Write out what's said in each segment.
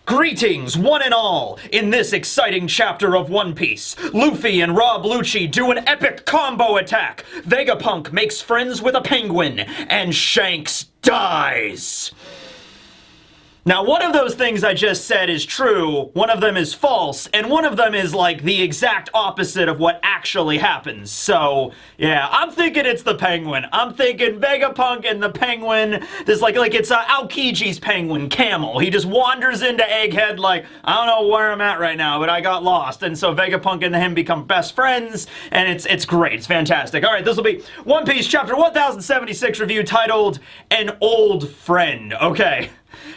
Greetings, one and all! In this exciting chapter of One Piece, Luffy and Rob Lucci do an epic combo attack. Vegapunk makes friends with a penguin, and Shanks dies. Now, one of those things I just said is true, one of them is false, and one of them is like the exact opposite of what actually happens. So, yeah, I'm thinking it's the penguin. I'm thinking Vegapunk and the penguin. There's like it's Aokiji's penguin, Camel. He just wanders into Egghead like, I don't know where I'm at right now, but I got lost. And so Vegapunk and him become best friends, and it's great. It's fantastic. All right, this will be One Piece chapter 1076 review titled An Old Friend. Okay.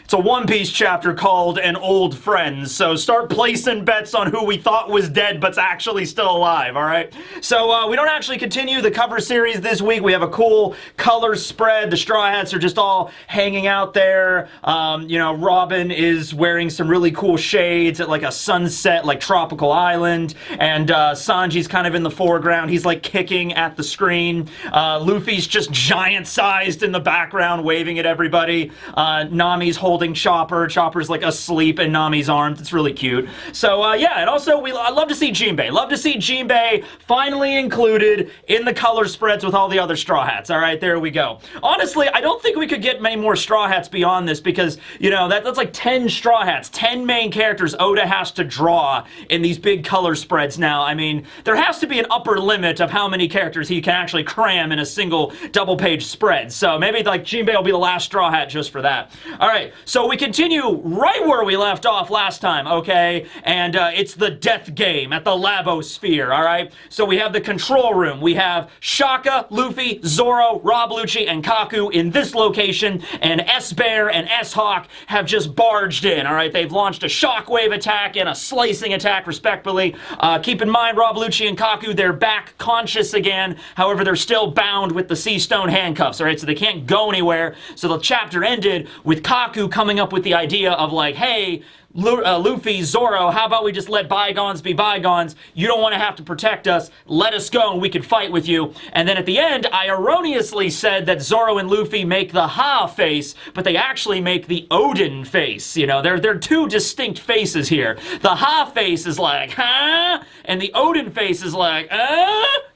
It's a One Piece chapter called An Old Friend, so start placing bets on who we thought was dead but's actually still alive, alright? So, we don't actually continue the cover series this week. We have a cool color spread. The Straw Hats are just all hanging out there. You know, Robin is wearing some really cool shades at like a sunset, like tropical island, and Sanji's kind of in the foreground. He's like kicking at the screen. Luffy's just giant-sized in the background, waving at everybody. Nami's holding Chopper. Chopper's like asleep in Nami's arms. It's really cute. So yeah, and also I love to see Jinbei. Love to see Jinbei finally included in the color spreads with all the other Straw Hats. All right, there we go. Honestly, I don't think we could get many more Straw Hats beyond this because, you know, that's like 10 Straw Hats, 10 main characters Oda has to draw in these big color spreads now. I mean, there has to be an upper limit of how many characters he can actually cram in a single double-page spread. So maybe like Jinbei will be the last Straw Hat just for that. All right. So we continue right where we left off last time, okay? And it's the death game at the Labosphere, all right? So we have the control room. We have Shaka, Luffy, Zoro, Rob Lucci, and Kaku in this location, and S-Bear and S-Hawk have just barged in, all right? They've launched a shockwave attack and a slicing attack, respectively. Keep in mind, Rob Lucci and Kaku, they're back conscious again. However, they're still bound with the sea stone handcuffs, all right? So they can't go anywhere. So the chapter ended with Kaku coming up with the idea of like, hey, Luffy, Zoro, how about we just let bygones be bygones? You don't want to have to protect us. Let us go and we can fight with you. And then at the end, I erroneously said that Zoro and Luffy make the Ha face, but they actually make the Odin face. You know, they're two distinct faces here. The Ha face is like, huh? And the Odin face is like,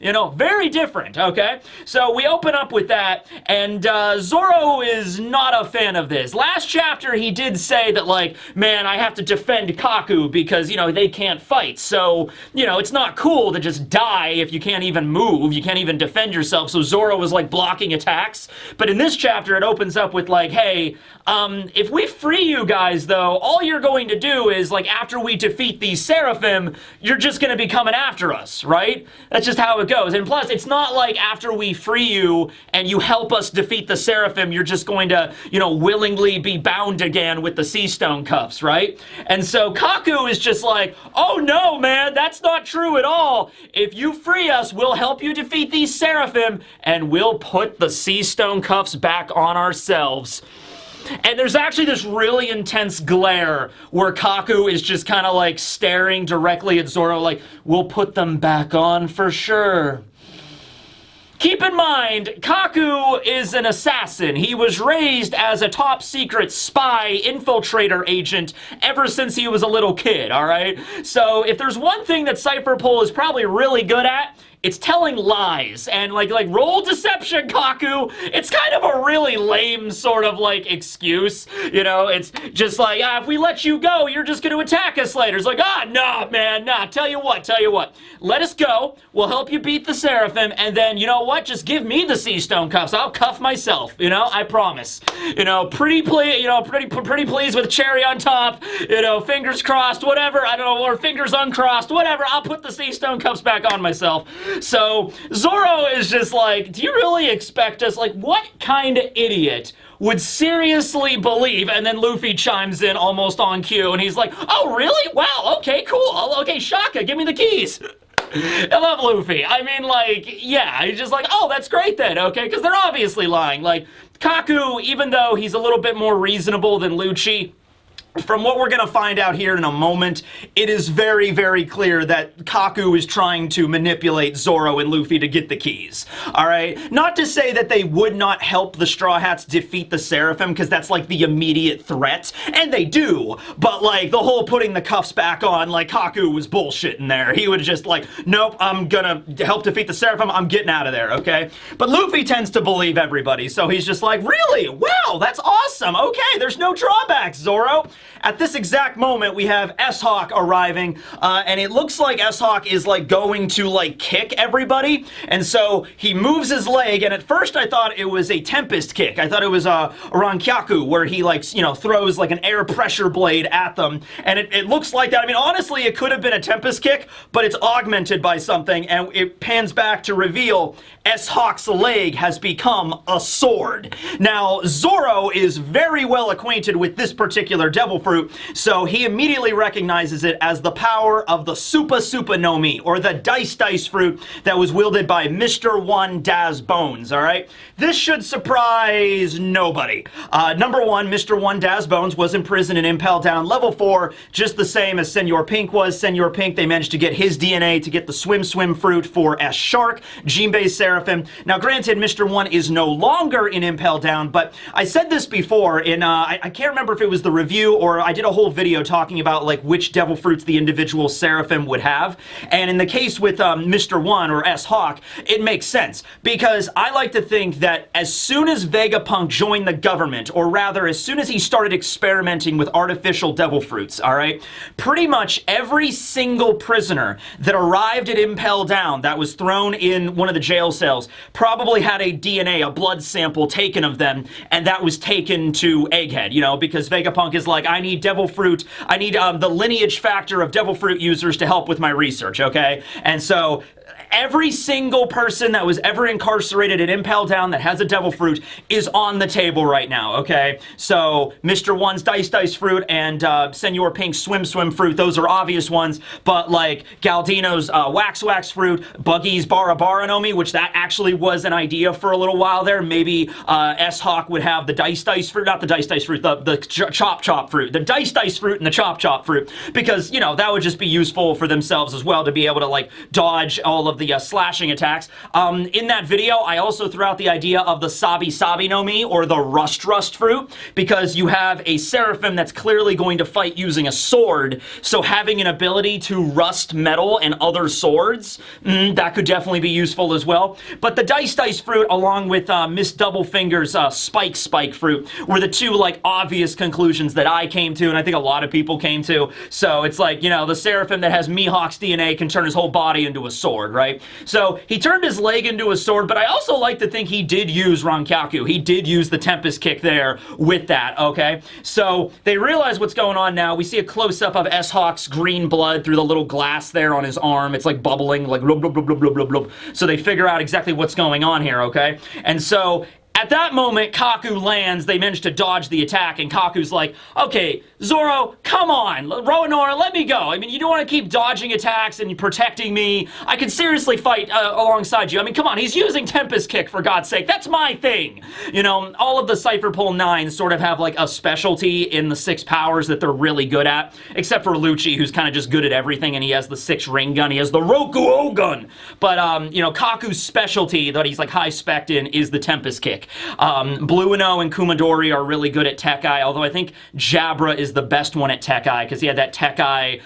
you know, very different, okay? So we open up with that, and Zoro is not a fan of this. Last chapter, he did say that, like, man, I have to defend Kaku because, you know, they can't fight. So, you know, it's not cool to just die if you can't even move. You can't even defend yourself. So Zoro was, like, blocking attacks. But in this chapter, it opens up with, like, hey, if we free you guys, though, all you're going to do is, like, after we defeat these Seraphim, you're just going to be coming after us, right? That's just how it goes. And plus, it's not like after we free you and you help us defeat the Seraphim, you're just going to, you know, willingly be bound again with the sea stone cuffs, right? And so Kaku is just like, oh no, man, that's not true at all. If you free us, we'll help you defeat these Seraphim, and we'll put the sea stone cuffs back on ourselves. And there's actually this really intense glare where Kaku is just kind of like staring directly at Zoro like, we'll put them back on for sure. Keep in mind, Kaku is an assassin. He was raised as a top-secret spy infiltrator agent ever since he was a little kid, all right? So if there's one thing that Cypher Pole is probably really good at, it's telling lies, and like roll deception, Kaku. It's kind of a really lame sort of like excuse, you know. It's just like, if we let you go, you're just going to attack us later. It's like, nah, man, nah. Tell you what, let us go. We'll help you beat the Seraphim, and then you know what? Just give me the sea stone cuffs. I'll cuff myself. You know, I promise. You know, pretty pleased with cherry on top. You know, fingers crossed, whatever. I don't know, or fingers uncrossed, whatever. I'll put the sea stone cuffs back on myself. So Zoro is just like, do you really expect us? Like, what kind of idiot would seriously believe? And then Luffy chimes in almost on cue, and he's like, oh, really? Wow, okay, cool. Okay, Shaka, give me the keys. I love Luffy. I mean, like, yeah, he's just like, oh, that's great then, okay? Because they're obviously lying. Like, Kaku, even though he's a little bit more reasonable than Lucci, from what we're going to find out here in a moment, it is very, very clear that Kaku is trying to manipulate Zoro and Luffy to get the keys. Alright? Not to say that they would not help the Straw Hats defeat the Seraphim, because that's like the immediate threat, and they do, but like the whole putting the cuffs back on, like Kaku was bullshit in there. He would just like, nope, I'm gonna help defeat the Seraphim, I'm getting out of there, okay? But Luffy tends to believe everybody, so he's just like, really? Wow, that's awesome, okay, there's no drawbacks, Zoro. At this exact moment, we have S-Hawk arriving, and it looks like S-Hawk is like going to like kick everybody, and so he moves his leg, and at first I thought it was a Tempest kick. I thought it was a Rankyaku, where he like, you know, throws like an air pressure blade at them, and it looks like that. I mean, honestly, it could have been a Tempest kick, but it's augmented by something, and it pans back to reveal S-Hawk's leg has become a sword. Now, Zoro is very well acquainted with this particular devil fruit, so he immediately recognizes it as the power of the Supa Supa no Mi, or the Dice fruit that was wielded by Mr. One Daz Bones, alright? This should surprise nobody. Number one, Mr. One Daz Bones was imprisoned and impaled down level 4, just the same as Senor Pink was. Senor Pink, they managed to get his DNA to get the Swim fruit for S Shark, Jinbei's Seraphim. Now, granted, Mr. One is no longer in impaled down, but I said this before in, I can't remember if it was the review or I did a whole video talking about like which devil fruits the individual Seraphim would have, and in the case with Mr. One or S-Hawk, it makes sense, because I like to think that as soon as Vegapunk joined the government, or rather as soon as he started experimenting with artificial devil fruits, alright, pretty much every single prisoner that arrived at Impel Down that was thrown in one of the jail cells probably had a DNA, a blood sample taken of them, and that was taken to Egghead, you know, because Vegapunk is like, I need devil fruit, I need the lineage factor of devil fruit users to help with my research, okay? And so every single person that was ever incarcerated at Impel Down that has a devil fruit is on the table right now, okay? So, Mr. One's Dice fruit and Senor Pink's Swim fruit, those are obvious ones, but like Galdino's Wax fruit, Buggy's Bara no Mi, which that actually was an idea for a little while there. Maybe S-Hawk would have the Dice fruit, not the Dice fruit, the Chop fruit, the Dice fruit and the Chop fruit, because, you know, that would just be useful for themselves as well to be able to like dodge all of the slashing attacks. In that video, I also threw out the idea of the Sabi no Mi, or the Rust fruit, because you have a Seraphim that's clearly going to fight using a sword, so having an ability to rust metal and other swords, that could definitely be useful as well. But the Dice fruit, along with Miss Doublefinger's Spike fruit, were the two like obvious conclusions that I came to, and I think a lot of people came to. So it's like, you know, the Seraphim that has Mihawk's DNA can turn his whole body into a sword, right? So he turned his leg into a sword, but I also like to think he did use Rankyaku. He did use the Tempest kick there with that, okay? So they realize what's going on now. We see a close-up of S-Hawk's green blood through the little glass there on his arm. It's like bubbling, like blub, blub, blub, blub, blub, blub, blub. So they figure out exactly what's going on here, okay? And so at that moment, Kaku lands, they manage to dodge the attack, and Kaku's like, okay, Zoro, come on, Roanora, let me go. I mean, you don't want to keep dodging attacks and protecting me. I can seriously fight alongside you. I mean, come on, he's using Tempest Kick, for God's sake. That's my thing. You know, all of the Cypher Pull 9s sort of have, like, a specialty in the 6 powers that they're really good at, except for Lucci, who's kind of just good at everything, and he has the 6 ring gun. He has the Roku gun. But, you know, Kaku's specialty that he's, like, high-spec'd in is the Tempest Kick. Bluino and Kumadori are really good at Tekai, although I think Jabra is the best one at Tekai, because he had that Tekai,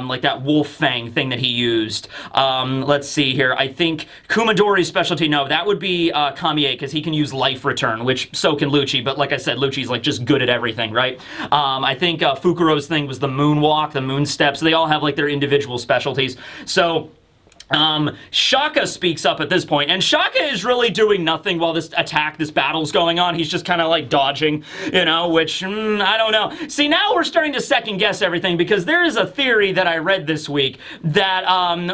like that wolf fang thing that he used. Let's see here. I think Kumadori's specialty, no, that would be Kamiye, because he can use Life Return, which so can Lucci, but like I said, Lucci's like just good at everything, right? I think Fukuro's thing was the Moonwalk, the Moon Step, so they all have like their individual specialties. So Shaka speaks up at this point, and Shaka is really doing nothing while this battle's going on. He's just kind of like dodging, you know, which, I don't know. See, now we're starting to second guess everything, because there is a theory that I read this week that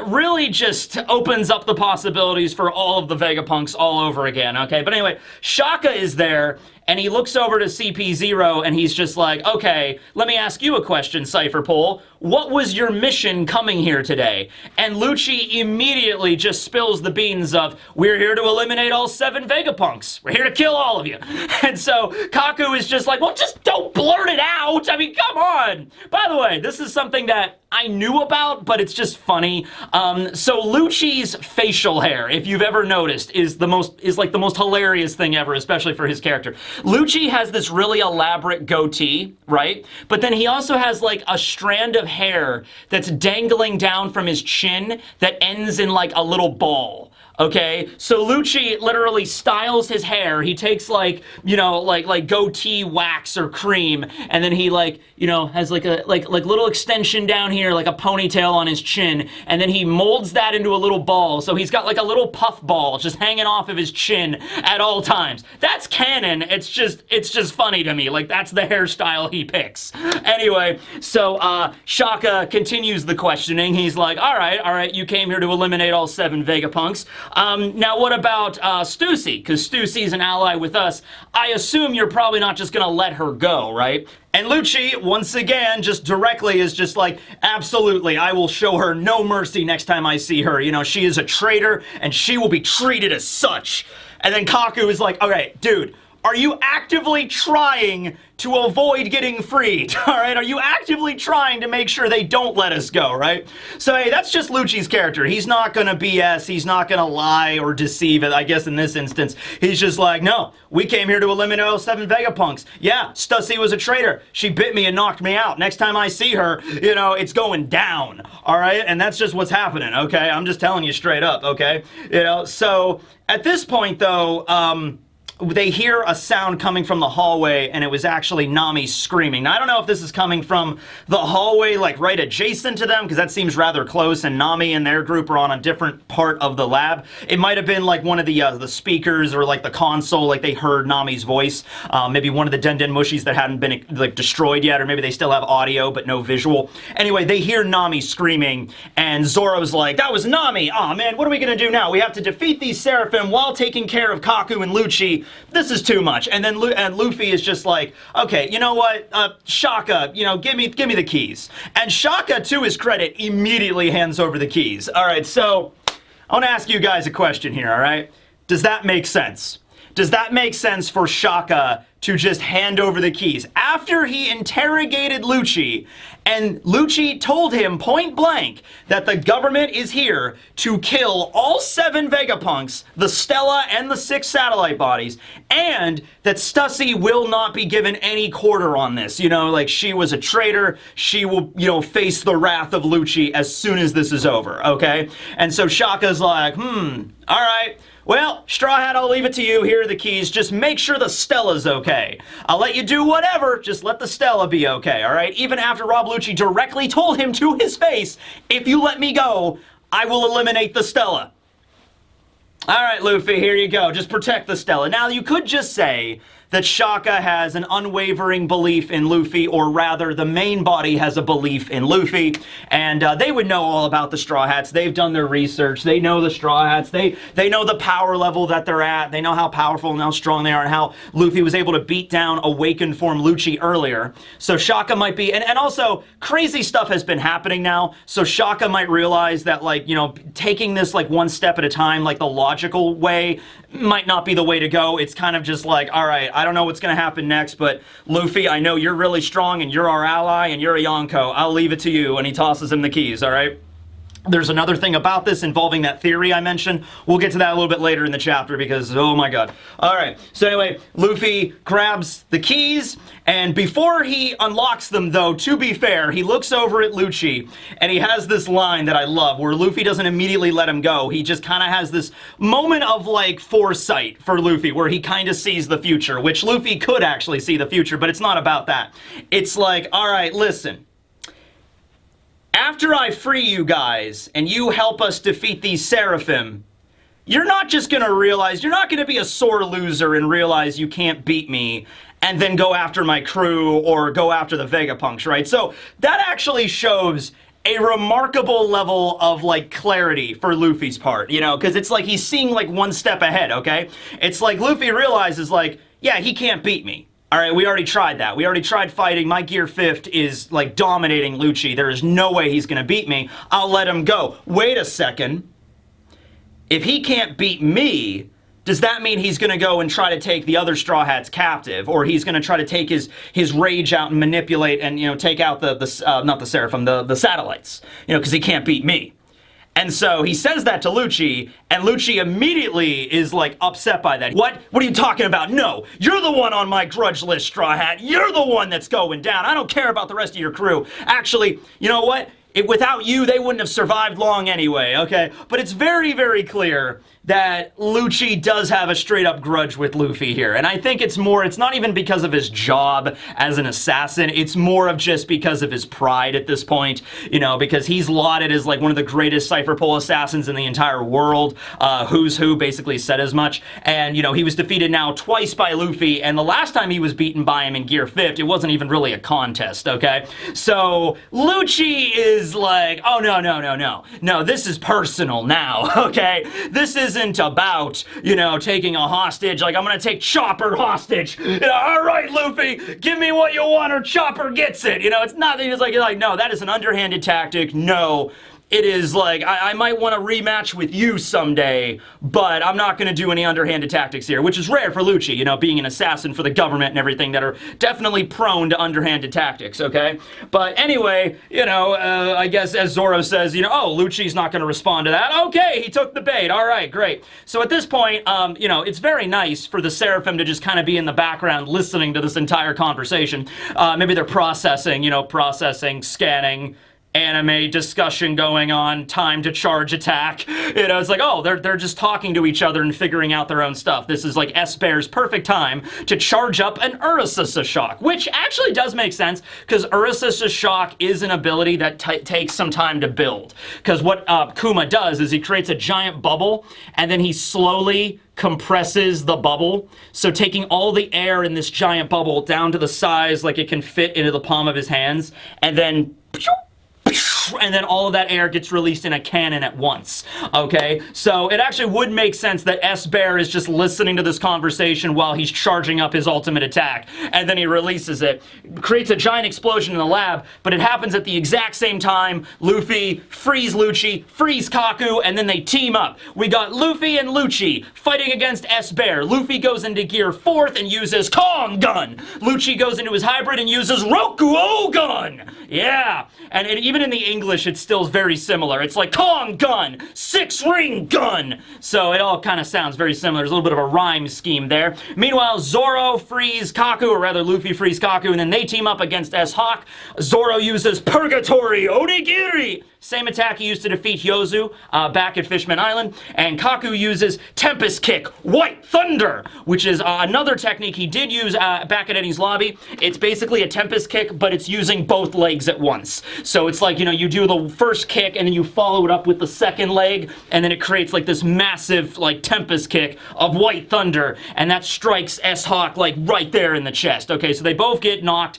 really just opens up the possibilities for all of the Vegapunks all over again, okay? But anyway, Shaka is there, and he looks over to CP0 and he's just like, okay, let me ask you a question, Cypherpole. What was your mission coming here today? And Lucci immediately just spills the beans of, we're here to eliminate all 7 Vegapunks. We're here to kill all of you. And so Kaku is just like, well, just don't blurt it out. I mean, come on. By the way, this is something that I knew about, but it's just funny. So Lucci's facial hair, if you've ever noticed, is like the most hilarious thing ever, especially for his character. Lucci has this really elaborate goatee, right? But then he also has like a strand of hair that's dangling down from his chin that ends in like a little ball. Okay, so Lucci literally styles his hair. He takes like, you know, like goatee wax or cream, and then he like, you know, has like a little extension down here, like a ponytail on his chin, and then he molds that into a little ball. So he's got like a little puff ball just hanging off of his chin at all times. That's canon. It's just funny to me. Like that's the hairstyle he picks. Anyway, so Shaka continues the questioning. He's like, all right, you came here to eliminate all 7 Vegapunks. Now what about Stussy? Because Stussy's an ally with us. I assume you're probably not just gonna let her go, right? And Lucci, once again, just directly is just like, absolutely, I will show her no mercy next time I see her. You know, she is a traitor, and she will be treated as such. And then Kaku is like, okay, dude, are you actively trying to avoid getting freed, all right? Are you actively trying to make sure they don't let us go, right? So, hey, that's just Lucci's character. He's not gonna BS, he's not gonna lie or deceive it. I guess in this instance, he's just like, no, we came here to eliminate all 7 Vegapunks. Yeah, Stussy was a traitor. She bit me and knocked me out. Next time I see her, you know, it's going down, all right? And that's just what's happening, okay? I'm just telling you straight up, okay? You know, so at this point, though, they hear a sound coming from the hallway, and it was actually Nami screaming. Now, I don't know if this is coming from the hallway, like right adjacent to them, because that seems rather close, and Nami and their group are on a different part of the lab. It might have been like one of the speakers or like the console, like they heard Nami's voice. Maybe one of the Den Mushis that hadn't been like destroyed yet, or maybe they still have audio but no visual. Anyway, they hear Nami screaming, and Zoro's like, that was Nami! Aw, man, what are we gonna do now? We have to defeat these Seraphim while taking care of Kaku and Lucci. This is too much. And then Luffy is just like, okay, you know what, Shaka, you know, give me the keys. And Shaka, to his credit, immediately hands over the keys. All right, so I want to ask you guys a question here, all right? Does that make sense? Does that make sense for Shaka to just hand over the keys after he interrogated Lucci, and Lucci told him point blank that the government is here to kill all 7 Vegapunks, the Stella, and the 6 satellite bodies, and that Stussy will not be given any quarter on this. You know, like, she was a traitor. She will, you know, face the wrath of Lucci as soon as this is over, okay? And so Shaka's like, all right. Well, Straw Hat, I'll leave it to you. Here are the keys. Just make sure the Stella's okay. I'll let you do whatever. Just let the Stella be okay, all right? Even after Rob Lucci directly told him to his face, if you let me go, I will eliminate the Stella. All right, Luffy, here you go. Just protect the Stella. Now, you could just say that Shaka has an unwavering belief in Luffy, or rather, the main body has a belief in Luffy, and they would know all about the Straw Hats. They've done their research. They know the Straw Hats. They know the power level that they're at. They know how powerful and how strong they are, and how Luffy was able to beat down awakened form Lucci earlier. So Shaka might be, and also, crazy stuff has been happening now, so Shaka might realize that, like, you know, taking this, like, one step at a time, like the logical way, might not be the way to go. It's kind of just like, all right, I don't know what's going to happen next, but Luffy, I know you're really strong, and you're our ally, and you're a Yonko. I'll leave it to you, and he tosses him the keys, all right? There's another thing about this involving that theory I mentioned. We'll get to that a little bit later in the chapter because, oh my god. Alright, so anyway, Luffy grabs the keys, and before he unlocks them, though, to be fair, he looks over at Lucci, and he has this line that I love, where Luffy doesn't immediately let him go. He just kind of has this moment of, like, foresight for Luffy, where he kind of sees the future, which Luffy could actually see the future, but it's not about that. It's like, alright, listen. After I free you guys, and you help us defeat these Seraphim, you're not just gonna realize, you're not gonna be a sore loser and realize you can't beat me, and then go after my crew, or go after the Vegapunks, right? So, that actually shows a remarkable level of, like, clarity for Luffy's part, you know? Because it's like he's seeing, like, one step ahead, okay? It's like Luffy realizes, like, yeah, he can't beat me. All right, we already tried that. We already tried fighting. My Gear 5th is, like, dominating Lucci. There is no way he's going to beat me. I'll let him go. Wait a second. If he can't beat me, does that mean he's going to go and try to take the other Straw Hats captive? Or he's going to try to take his rage out and manipulate and, you know, take out not the Seraphim, the satellites. You know, because he can't beat me. And so he says that to Lucci, and Lucci immediately is, like, upset by that. What? What are you talking about? No, you're the one on my grudge list, Straw Hat. You're the one that's going down. I don't care about the rest of your crew. Actually, you know what? Without you, they wouldn't have survived long anyway, okay? But it's very, very clear that Lucci does have a straight-up grudge with Luffy here. And I think it's not even because of his job as an assassin, it's more of just because of his pride at this point, you know, because he's lauded as, like, one of the greatest Cypher Pole assassins in the entire world. Who's Who basically said as much. And, you know, he was defeated now twice by Luffy, and the last time he was beaten by him in Gear 5th, it wasn't even really a contest, okay? So, Lucci is like, oh, no, this is personal now, okay? This isn't about, you know, taking a hostage, like, I'm gonna take Chopper hostage. You know, all right, Luffy, give me what you want or Chopper gets it. You know, it's not that he's like, no, that is an underhanded tactic. No. It is like, I might want to rematch with you someday, but I'm not going to do any underhanded tactics here, which is rare for Lucci, you know, being an assassin for the government and everything that are definitely prone to underhanded tactics, okay? But anyway, you know, I guess as Zoro says, you know, oh, Lucci's not going to respond to that. Okay, he took the bait. All right, great. So at this point, you know, it's very nice for the Seraphim to just kind of be in the background listening to this entire conversation. Maybe they're processing, scanning, anime discussion going on, time to charge attack. You know, it's like, oh, they're just talking to each other and figuring out their own stuff. This is like S-Bear's perfect time to charge up an Urusasa Shock, which actually does make sense, because Urusasa Shock is an ability that takes some time to build. Because what Kuma does is he creates a giant bubble, and then he slowly compresses the bubble, so taking all the air in this giant bubble down to the size like it can fit into the palm of his hands, and then all of that air gets released in a cannon at once, okay? So it actually would make sense that S-Bear is just listening to this conversation while he's charging up his ultimate attack, and then he releases it. Creates a giant explosion in the lab, but it happens at the exact same time. Luffy frees Lucci, frees Kaku, and then they team up. We got Luffy and Lucci fighting against S-Bear. Luffy goes into Gear 4th and uses Kong Gun. Lucci goes into his hybrid and uses Rokuo Gun. Yeah, and even in the English, it's still very similar. It's like Kong Gun, 6-ring gun. So it all kind of sounds very similar. There's a little bit of a rhyme scheme there. Meanwhile, Zoro frees Kaku, or rather Luffy frees Kaku, and then they team up against S-Hawk. Zoro uses Purgatory Onigiri, same attack he used to defeat Hyozu back at Fishman Island. And Kaku uses Tempest Kick, White Thunder, which is another technique he did use back at Eddie's Lobby. It's basically a Tempest Kick, but it's using both legs at once. So it's like, you know, you do the first kick and then you follow it up with the second leg, and then it creates like this massive like Tempest Kick of White Thunder, and that strikes S-Hawk like right there in the chest. Okay, so they both get knocked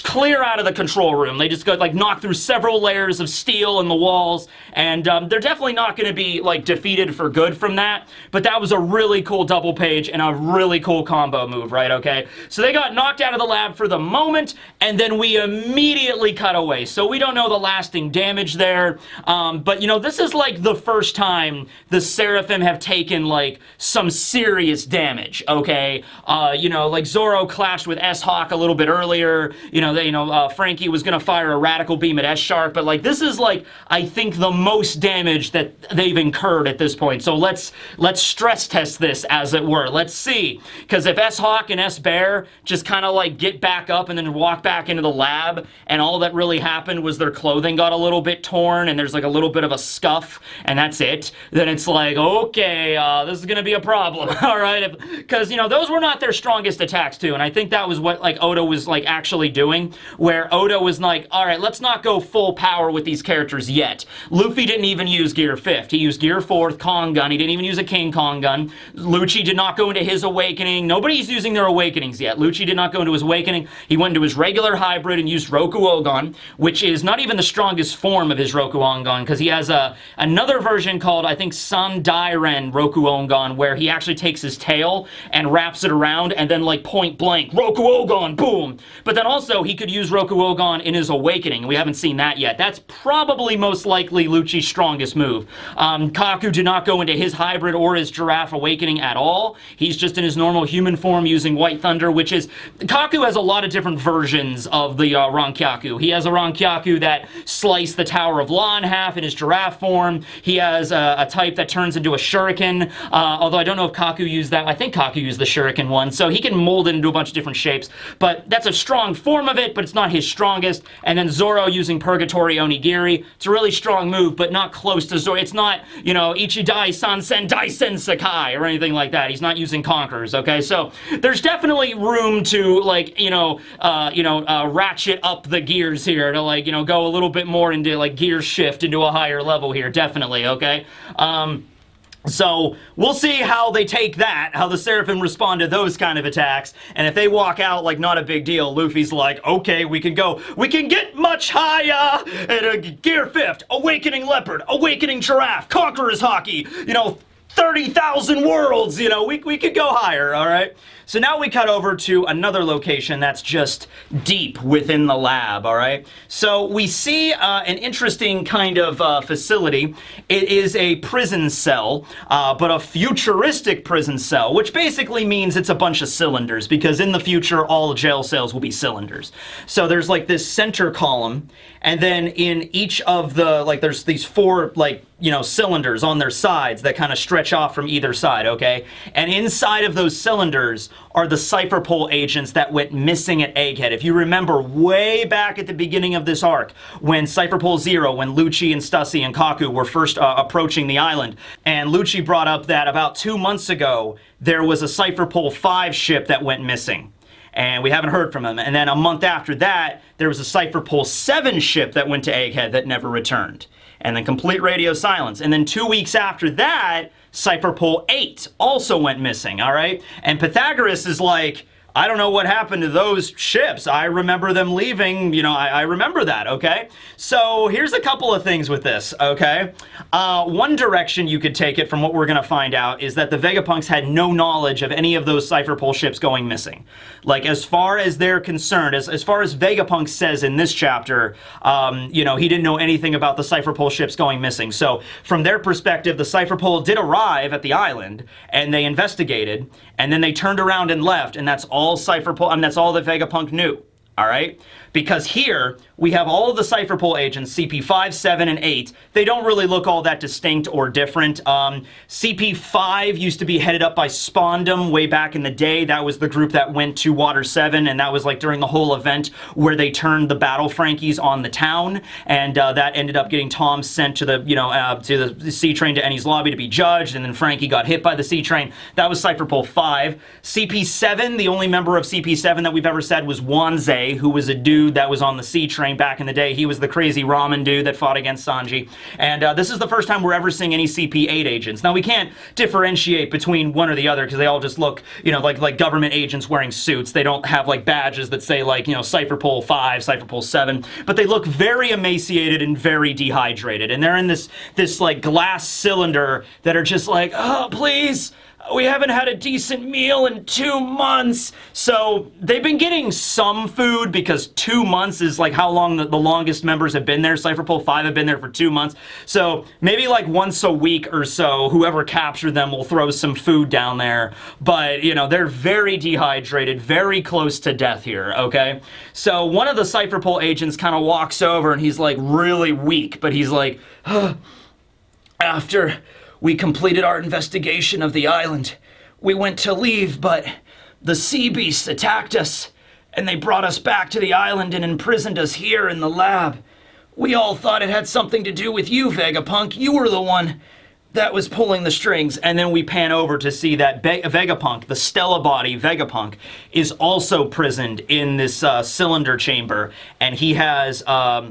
clear out of the control room. They just got like knocked through several layers of steel and the walls, and they're definitely not going to be like defeated for good from that, but that was a really cool double page and a really cool combo move, right? Okay, so they got knocked out of the lab for the moment, and then we immediately cut away, so we don't know the lasting damage there, but you know, this is like the first time the Seraphim have taken like some serious damage, okay? You know, like Zoro clashed with S-Hawk a little bit earlier, you know, Frankie was gonna fire a radical beam at S-Shark, but like this is like, I think, the most damage that they've incurred at this point. So let's stress test this, as it were. Let's see, because if S-Hawk and S-Bear just kind of like get back up and then walk back into the lab, and all that really happened was their clothing got a little bit torn and there's like a little bit of a scuff, and that's it, then it's like, okay, this is gonna be a problem. All right, because you know, those were not their strongest attacks too, and I think that was what like Oda was like actually doing, where Oda was like, all right, let's not go full power with these characters yet. Luffy didn't even use Gear 5th. He used Gear 4th, Kong Gun. He didn't even use a King Kong Gun. Lucci did not go into his awakening. Nobody's using their awakenings yet. Lucci did not go into his awakening. He went into his regular hybrid and used Rokuo Gun, which is not even the strongest strongest form of his Rokuongan, because he has another version called, I think, Sandairen Rokuongan, where he actually takes his tail and wraps it around and then, like, point blank, Rokuongan, boom! But then also, he could use Rokuongan in his awakening. We haven't seen that yet. That's probably most likely Lucci's strongest move. Kaku did not go into his hybrid or his giraffe awakening at all. He's just in his normal human form using White Thunder, which is... Kaku has a lot of different versions of the Rankyaku. He has a Rankyaku that sliced the Tower of Law in half in his giraffe form. He has a type that turns into a shuriken, although I don't know if Kaku used that. I think Kaku used the shuriken one, so he can mold it into a bunch of different shapes, but that's a strong form of it, but it's not his strongest. And then Zoro using Purgatory Onigiri. It's a really strong move, but not close to Zoro. It's not, you know, Ichidai Sansen Daisen Sakai or anything like that. He's not using Conquerors, okay? So there's definitely room to, like, ratchet up the gears here to, like, you know, go a little bit more into, like, gear shift into a higher level here, definitely, okay? So we'll see how they take that, how the Seraphim respond to those kind of attacks, and if they walk out like not a big deal, Luffy's like, okay, we can get much higher, and a Gear 5th, Awakening Leopard, Awakening Giraffe, Conqueror's Hockey, you know, 30,000 worlds, you know, we could go higher, all right? So now we cut over to another location that's just deep within the lab, all right? So we see an interesting kind of facility. It is a prison cell, but a futuristic prison cell, which basically means it's a bunch of cylinders, because in the future, all jail cells will be cylinders. So there's like this center column, and then in each of the, like, there's these 4, like, you know, cylinders on their sides that kind of stretch off from either side, okay? And inside of those cylinders are the Cypher Pole agents that went missing at Egghead. If you remember way back at the beginning of this arc, when Cypher Pole 0, when Lucci and Stussy and Kaku were first approaching the island, and Lucci brought up that about 2 months ago, there was a Cypher Pole 5 ship that went missing. And we haven't heard from him. And then a month after that, there was a Cypher Pole 7 ship that went to Egghead that never returned. And then complete radio silence. And then 2 weeks after that, Cypher Pole 8 also went missing, all right? And Pythagoras is like, I don't know what happened to those ships. I remember them leaving, you know, I remember that, okay? So here's a couple of things with this, okay? One direction you could take it from what we're gonna find out is that the Vegapunks had no knowledge of any of those Cypher Pole ships going missing. Like, as far as they're concerned, as far as Vegapunk says in this chapter, you know, he didn't know anything about the Cypher Pole ships going missing. So from their perspective, the Cypher Pole did arrive at the island, and they investigated, and then they turned around and left, and that's all Cypher Pole, I mean, that's all that Vegapunk knew, all right? Because here, we have all of the Cypher Pole agents, CP5, 7, and 8. They don't really look all that distinct or different. CP5 used to be headed up by Spondum way back in the day. That was the group that went to Water 7, and that was like during the whole event where they turned the Battle Frankies on the town, and that ended up getting Tom sent to the, you know, to the sea train to Enies Lobby to be judged, and then Frankie got hit by the sea train. That was Cypher Pole 5. CP7, the only member of CP7 that we've ever said was Wanze, who was a dude that was on the sea train back in the day. He was the crazy ramen dude that fought against Sanji. And this is the first time we're ever seeing any CP8 agents. Now, we can't differentiate between one or the other because they all just look, you know, like government agents wearing suits. They don't have, like, badges that say, like, you know, Cypher Pole 5, Cypher Pole 7. But they look very emaciated and very dehydrated. And they're in this like, glass cylinder that are just like, oh, please, we haven't had a decent meal in 2 months. So they've been getting some food because 2 months is like how long the longest members have been there. Cypher Pole 5 have been there for 2 months. So maybe like once a week or so, whoever captured them will throw some food down there. But, you know, they're very dehydrated, very close to death here, okay? So one of the Cypher Pole agents kind of walks over and he's like really weak, but he's like, after we completed our investigation of the island, we went to leave, but the sea beasts attacked us, and they brought us back to the island and imprisoned us here in the lab. We all thought it had something to do with you, Vegapunk. You were the one that was pulling the strings, and then we pan over to see that Vegapunk, the Stella body Vegapunk, is also prisoned in this cylinder chamber, and he has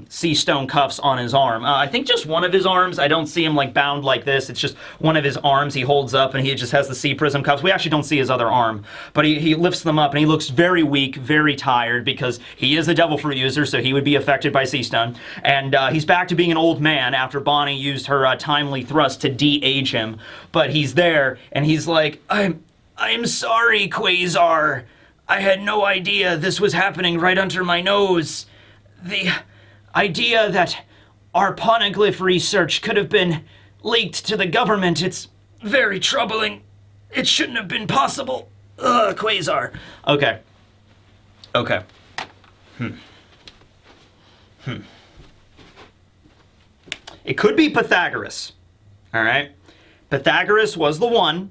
sea stone cuffs on his arm. I think just one of his arms. I don't see him like bound like this. It's just one of his arms he holds up, and he just has the sea prism cuffs. We actually don't see his other arm, but he lifts them up, and he looks very weak, very tired, because he is a devil fruit user, so he would be affected by sea stone. And he's back to being an old man after Bonnie used her timely thrust to de-age him. But he's there, and he's like, I'm sorry, Quasar. I had no idea this was happening right under my nose. The idea that our poneglyph research could have been leaked to the government, it's very troubling. It shouldn't have been possible. Ugh, Quasar. Okay. It could be Pythagoras. All right? Pythagoras was the one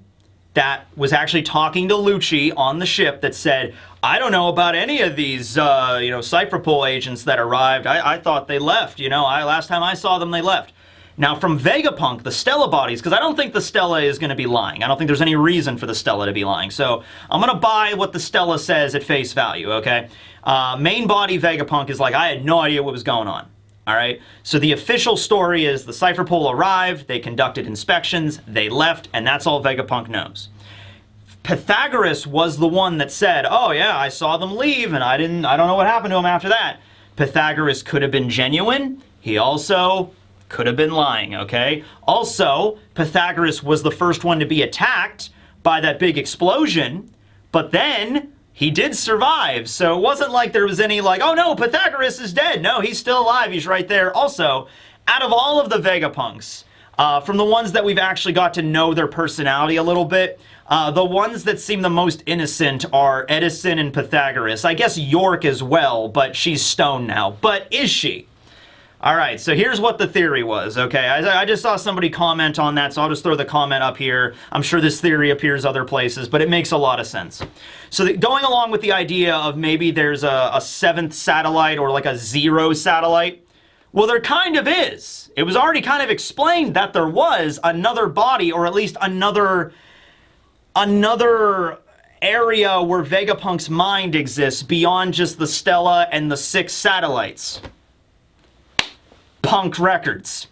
that was actually talking to Lucci on the ship that said, I don't know about any of these, Cypherpole agents that arrived. I thought they left. Last time I saw them, they left. Now, from Vegapunk, the Stella bodies, because I don't think the Stella is going to be lying. I don't think there's any reason for the Stella to be lying. So I'm going to buy what the Stella says at face value, okay? Main body Vegapunk is like, I had no idea what was going on. All right, so the official story is the Cypherpole arrived, they conducted inspections, they left, and that's all Vegapunk knows. Pythagoras was the one that said, oh yeah, I saw them leave, and I don't know what happened to them after that. Pythagoras could have been genuine. He also could have been lying, okay? Also, Pythagoras was the first one to be attacked by that big explosion, but then he did survive, so it wasn't like there was any like, oh no, Pythagoras is dead. No, he's still alive. He's right there. Also, out of all of the Vegapunks, from the ones that we've actually got to know their personality a little bit, the ones that seem the most innocent are Edison and Pythagoras. I guess York as well, but she's stoned now. But is she? All right, so here's what the theory was, okay? I just saw somebody comment on that, so I'll just throw the comment up here. I'm sure this theory appears other places, but it makes a lot of sense. So going along with the idea of maybe there's a seventh satellite or like a zero satellite, well, there kind of is. It was already kind of explained that there was another body, or at least another area where Vegapunk's mind exists beyond just the Stella and the 6 satellites. Punk Records.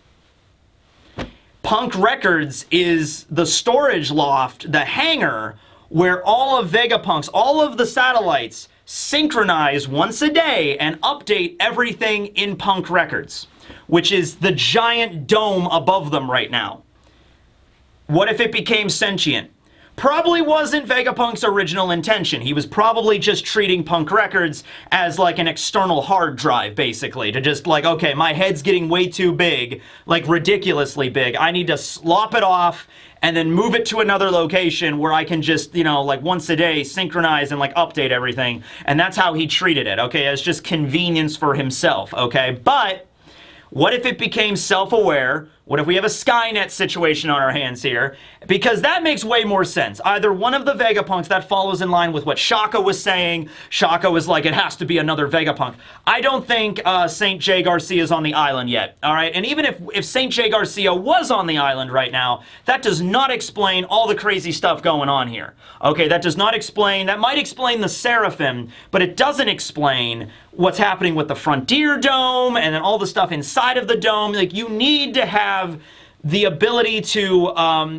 Punk Records is the storage loft, the hangar, where all of Vegapunk's, all of the satellites, synchronize once a day and update everything in Punk Records, which is the giant dome above them right now. What if it became sentient? Probably wasn't Vegapunk's original intention. He was probably just treating Punk Records as like an external hard drive, basically. To just like, okay, my head's getting way too big, like ridiculously big. I need to slop it off and then move it to another location where I can just, like once a day synchronize and like update everything. And that's how he treated it, okay? As just convenience for himself, okay? But what if it became self-aware? What if we have a Skynet situation on our hands here? Because that makes way more sense. Either one of the Vegapunks, that follows in line with what Shaka was saying. Shaka was like, it has to be another Vegapunk. I don't think St. J. Garcia's on the island yet, all right? And even if St. J. Garcia was on the island right now, that does not explain all the crazy stuff going on here. Okay, that does not explain, that might explain the Seraphim, but it doesn't explain what's happening with the Frontier Dome and then all the stuff inside of the dome. Like, you need to have the ability to,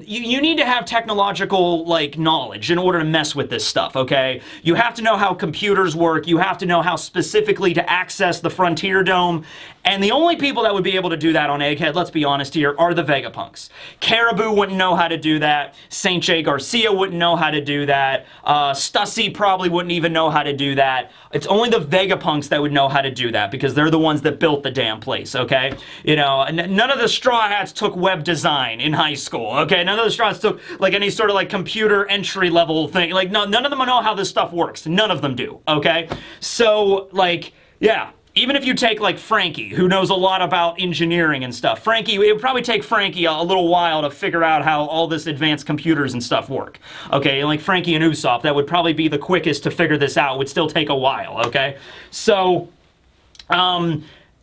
you need to have technological, like, knowledge in order to mess with this stuff, okay? You have to know how computers work. You have to know how specifically to access the Frontier Dome. And the only people that would be able to do that on Egghead, let's be honest here, are the Vegapunks. Caribou wouldn't know how to do that. St. J. Garcia wouldn't know how to do that. Stussy probably wouldn't even know how to do that. It's only the Vegapunks that would know how to do that because they're the ones that built the damn place, okay? None of the Straw Hats took web design in high school, okay? None of the Straw Hats took, like, any sort of, like, computer entry-level thing. Like, none of them know how this stuff works. None of them do, okay? So, like, yeah. Even if you take, like, Frankie, who knows a lot about engineering and stuff. Frankie, it would probably take Frankie a little while to figure out how all this advanced computers and stuff work. Okay, like Frankie and Usopp, that would probably be the quickest to figure this out. It would still take a while, okay? So,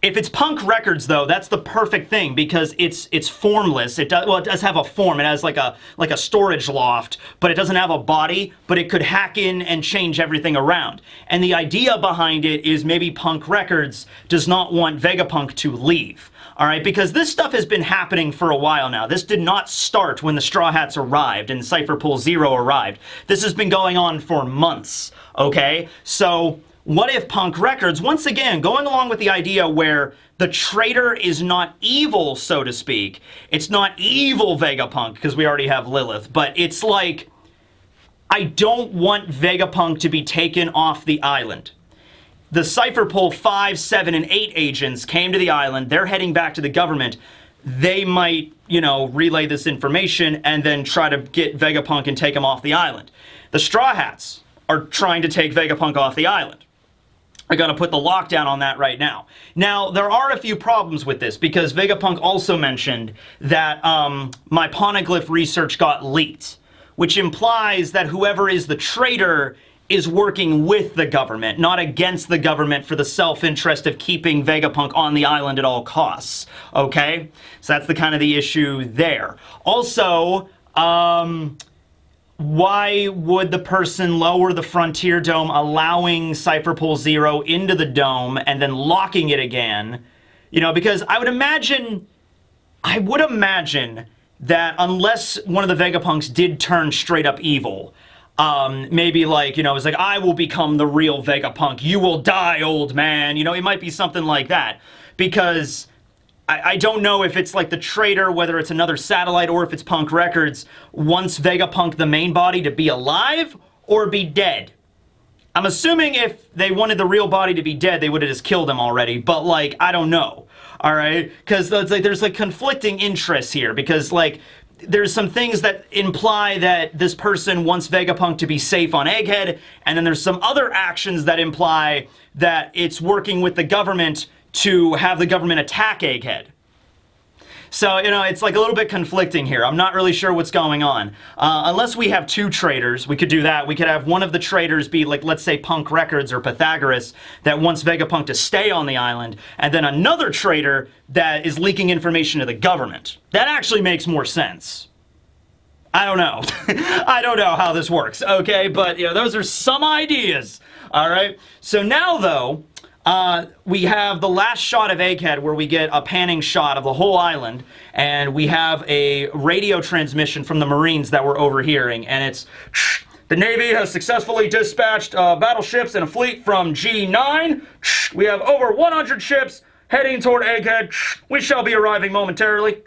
If it's Punk Records, though, that's the perfect thing because it's formless. It does have a form. It has like a storage loft, but it doesn't have a body. But it could hack in and change everything around. And the idea behind it is maybe Punk Records does not want Vegapunk to leave. All right, because this stuff has been happening for a while now. This did not start when the Straw Hats arrived and Cypher Pool Zero arrived. This has been going on for months. Okay, so. What if Punk Records, once again, going along with the idea where the traitor is not evil, so to speak. It's not evil Vegapunk, because we already have Lilith, but it's like, I don't want Vegapunk to be taken off the island. The Cypher Pool 5, 7, and 8 agents came to the island. They're heading back to the government. They might, relay this information and then try to get Vegapunk and take him off the island. The Straw Hats are trying to take Vegapunk off the island. I'm going to put the lockdown on that right now. Now, there are a few problems with this because Vegapunk also mentioned that my poneglyph research got leaked, which implies that whoever is the traitor is working with the government, not against the government for the self-interest of keeping Vegapunk on the island at all costs. Okay? So that's the kind of the issue there. Also, why would the person lower the Frontier Dome, allowing Cypher Pool Zero into the dome and then locking it again? Because I would imagine that unless one of the Vegapunks did turn straight up evil, maybe it's like, I will become the real Vegapunk. You will die, old man. It might be something like that. Because I don't know if it's like the traitor, whether it's another satellite or if it's Punk Records, wants Vegapunk, the main body, to be alive or be dead. I'm assuming if they wanted the real body to be dead, they would have just killed him already. But, I don't know. All right? Because there's conflicting interests here. Because, there's some things that imply that this person wants Vegapunk to be safe on Egghead. And then there's some other actions that imply that it's working with the government to have the government attack Egghead. So, it's a little bit conflicting here. I'm not really sure what's going on. Unless we have two traitors, we could do that. We could have one of the traitors be, let's say Punk Records or Pythagoras that wants Vegapunk to stay on the island, and then another traitor that is leaking information to the government. That actually makes more sense. I don't know. I don't know how this works, okay? But, those are some ideas, all right? So now, though, we have the last shot of Egghead where we get a panning shot of the whole island, and we have a radio transmission from the Marines that we're overhearing, and it's, the Navy has successfully dispatched battleships and a fleet from G9. We have over 100 ships heading toward Egghead. We shall be arriving momentarily.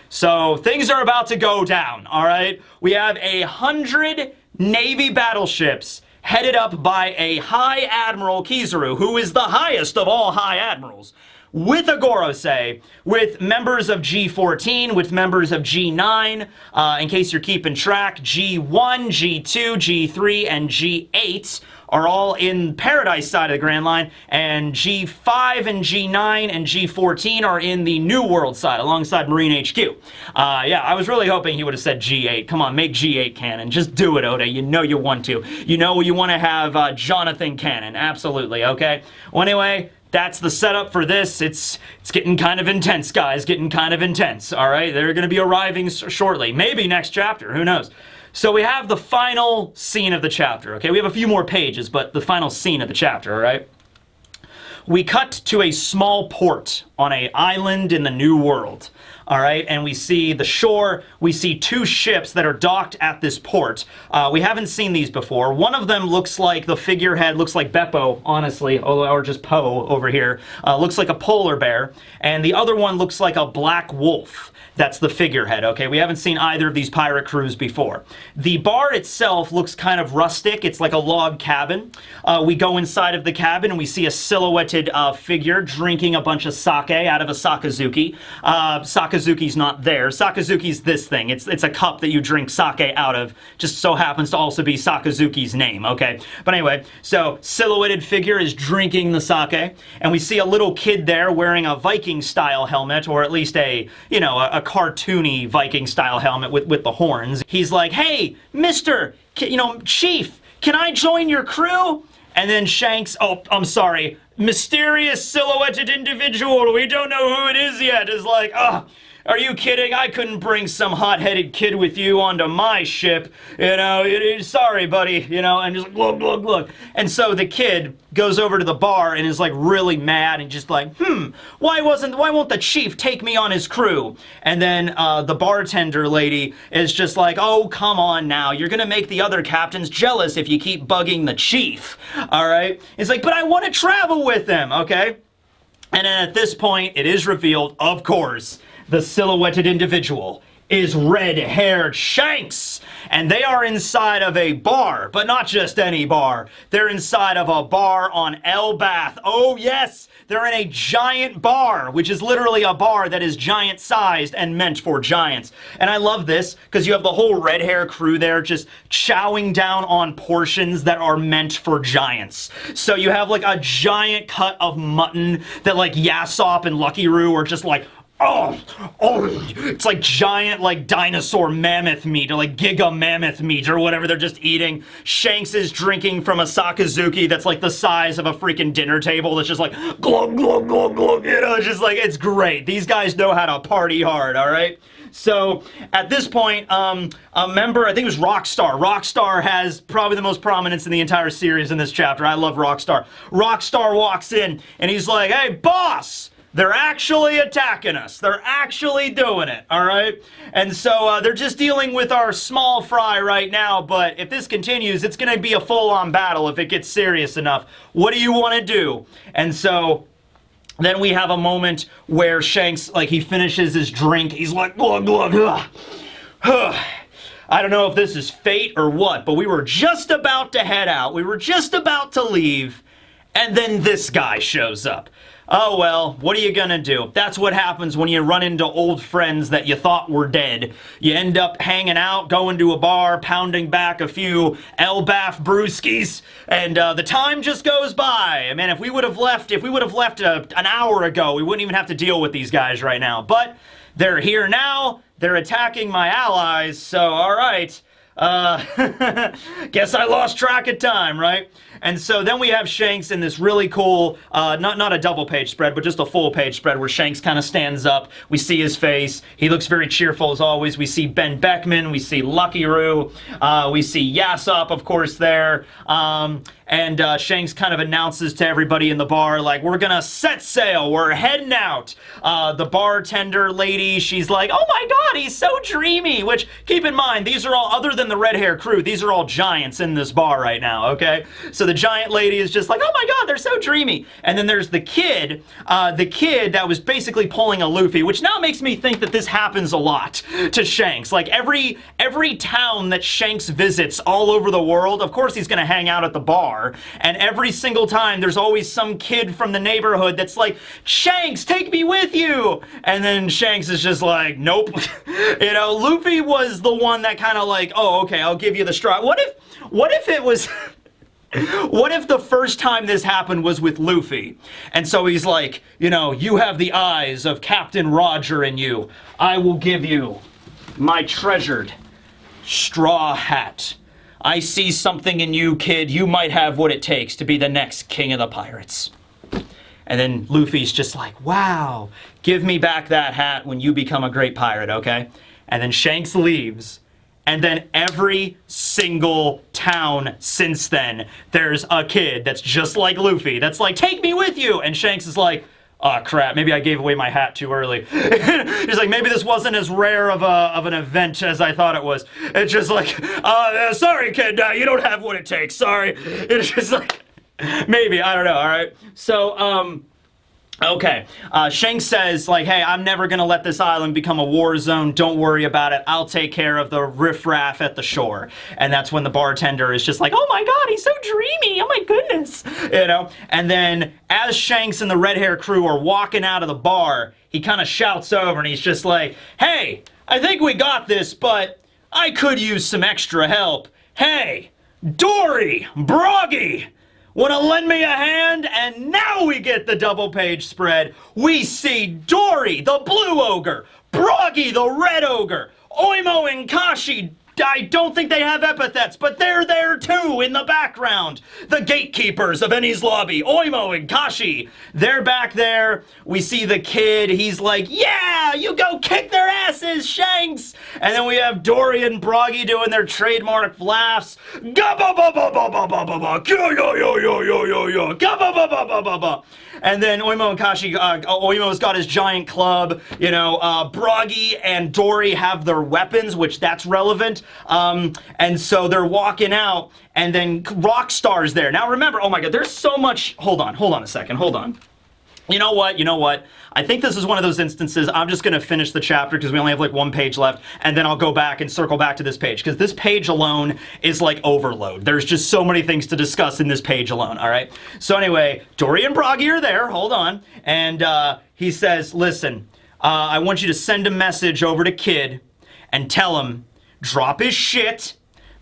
So things are about to go down, all right? We have 100 Navy battleships headed up by a High Admiral Kizaru, who is the highest of all High Admirals, with a Gorosei, with members of G14, with members of G9, in case you're keeping track, G1, G2, G3, and G8 are all in Paradise side of the Grand Line, and G5 and G9 and G14 are in the New World side, alongside Marine HQ. Yeah, I was really hoping he would have said G8. Come on, make G8 canon. Just do it, Oda. You know you want to. You know you want to have Jonathan canon. Absolutely, okay? Well, anyway, that's the setup for this. It's getting kind of intense, guys. Getting kind of intense, all right? They're going to be arriving shortly. Maybe next chapter. Who knows? So we have the final scene of the chapter, okay? We have a few more pages, but the final scene of the chapter, all right? We cut to a small port on an island in the New World, all right? And we see the shore. We see two ships that are docked at this port. We haven't seen these before. One of them looks like the figurehead, looks like Beppo, honestly, or just Poe over here. Looks like a polar bear. And the other one looks like a black wolf. That's the figurehead, okay? We haven't seen either of these pirate crews before. The bar itself looks kind of rustic. It's like a log cabin. We go inside of the cabin and we see a silhouetted figure drinking a bunch of sake out of a sakazuki. Sakazuki's not there. Sakazuki's this thing. It's a cup that you drink sake out of. Just so happens to also be Sakazuki's name, okay? But anyway, so silhouetted figure is drinking the sake, and we see a little kid there wearing a Viking-style helmet, or at least a cartoony Viking-style helmet with the horns. He's like, hey, mister, Chief, can I join your crew? And then Shanks, oh, I'm sorry, mysterious silhouetted individual, we don't know who it is yet, is like, are you kidding? I couldn't bring some hot-headed kid with you onto my ship. You know, sorry, buddy. You know, and just like, glug, glug, glug. And so the kid goes over to the bar and is like really mad and just like, why won't the chief take me on his crew? And then the bartender lady is just like, oh, come on now. You're gonna make the other captains jealous if you keep bugging the chief. All right? It's like, but I want to travel with them, okay? And then at this point, it is revealed, of course, the silhouetted individual is red-haired Shanks, and they are inside of a bar, but not just any bar. They're inside of a bar on Elbaf. Oh yes, they're in a giant bar, which is literally a bar that is giant-sized and meant for giants. And I love this, because you have the whole red hair crew there just chowing down on portions that are meant for giants. So you have like a giant cut of mutton that like Yasopp and Lucky Roo are just like, oh, it's like giant, like dinosaur mammoth meat or like giga mammoth meat or whatever they're just eating. Shanks is drinking from a Sakazuki that's like the size of a freaking dinner table that's just like glug, glug, glug, glug, you know, it's just like, it's great. These guys know how to party hard, all right? So at this point, a member, I think it was Rockstar. Rockstar has probably the most prominence in the entire series in this chapter. I love Rockstar. Rockstar walks in and he's like, hey, boss! They're actually attacking us. They're actually doing it, all right? And so they're just dealing with our small fry right now, but if this continues, it's going to be a full-on battle if it gets serious enough. What do you want to do? And so then we have a moment where Shanks, like, he finishes his drink. He's like, glug, glug, I don't know if this is fate or what, but we were just about to head out. We were just about to leave, and then this guy shows up. Oh well, what are you gonna do? That's what happens when you run into old friends that you thought were dead. You end up hanging out, going to a bar, pounding back a few Elbaf brewskis, and the time just goes by. I mean, if we would have left an hour ago, we wouldn't even have to deal with these guys right now. But they're here now, they're attacking my allies, so alright. Guess I lost track of time, right? And so then we have Shanks in this really cool, not a double page spread, but just a full page spread where Shanks kind of stands up. We see his face. He looks very cheerful as always. We see Ben Beckman. We see Lucky Roo. We see Yasopp, of course, there. And Shanks kind of announces to everybody in the bar, like, we're gonna set sail, we're heading out. The bartender lady, she's like, oh my god, he's so dreamy, which, keep in mind, these are all, other than the red hair crew, these are all giants in this bar right now, okay? So the giant lady is just like, oh my god, they're so dreamy. And then there's the kid that was basically pulling a Luffy, which now makes me think that this happens a lot to Shanks. Like, every town that Shanks visits all over the world, of course he's gonna hang out at the bar. And every single time, there's always some kid from the neighborhood that's like, Shanks, take me with you! And then Shanks is just like, nope. You know, Luffy was the one that kind of like, oh, okay, I'll give you the straw. What if it was... What if the first time this happened was with Luffy? And so he's like, you know, you have the eyes of Captain Roger in you. I will give you my treasured straw hat. I see something in you, kid. You might have what it takes to be the next king of the pirates. And then Luffy's just like, wow, give me back that hat when you become a great pirate, okay? And then Shanks leaves. And then every single town since then, there's a kid that's just like Luffy, that's like, take me with you! And Shanks is like, oh crap, maybe I gave away my hat too early. He's like, maybe this wasn't as rare of an event as I thought it was. It's just like, sorry kid, you don't have what it takes, sorry. It's just like, maybe, I don't know, alright? So, okay, Shanks says, like, hey, I'm never gonna let this island become a war zone, don't worry about it, I'll take care of the riffraff at the shore. And that's when the bartender is just like, oh my god, he's so dreamy, oh my goodness, you know? And then, as Shanks and the red hair crew are walking out of the bar, he kind of shouts over and he's just like, hey, I think we got this, but I could use some extra help. Hey, Dory, Broggy! Wanna lend me a hand? And now we get the double page spread. We see Dory, the blue ogre, Broggy, the red ogre, Oimo and Kashi I don't think they have epithets, but they're there too in the background. The gatekeepers of Eni's lobby, Oimo and Kashi. They're back there. We see the kid. He's like, yeah, you go kick their asses, Shanks. And then we have Dory and Broggy doing their trademark laughs. And then Oimo and Kashi, Oimo's got his giant club. You know, Broggy and Dory have their weapons, which that's relevant. And so they're walking out, and then Rockstar's there. Now remember, oh my god, there's so much. Hold on a second, hold on. You know what? I think this is one of those instances. I'm just going to finish the chapter because we only have like one page left, and then I'll go back and circle back to this page because this page alone is like overload. There's just so many things to discuss in this page alone, all right? So anyway, Dory and Broggy are there. Hold on. And he says, listen, I want you to send a message over to Kid and tell him, drop his shit,